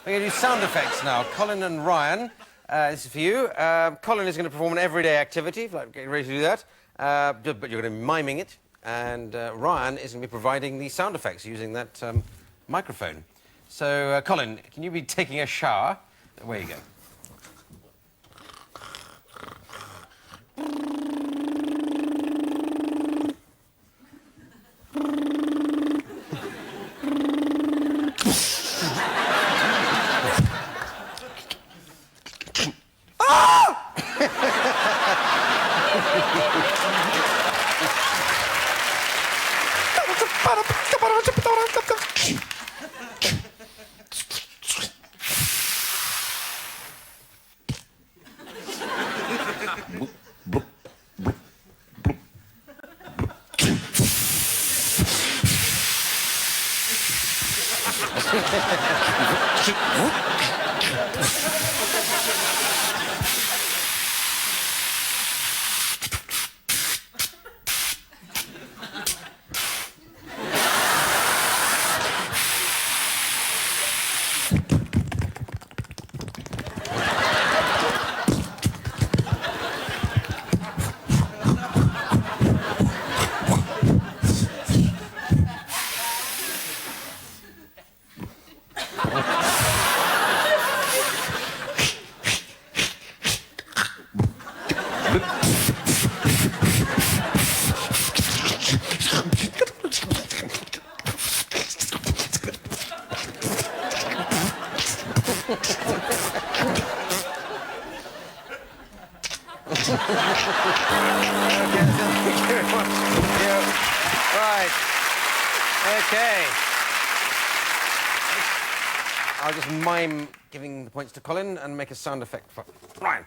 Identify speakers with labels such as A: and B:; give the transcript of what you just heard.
A: We're going to do sound effects now. Colin and Ryan, this is for you. Colin is going to perform an everyday activity, if you'd like getting ready to do that, but you're going to be miming it, and Ryan is going to be providing the sound effects using that microphone. So, Colin, can you be taking a shower? Away you go. Right. Okay. I'll just mime giving the points to Colin and make a sound effect for Ryan.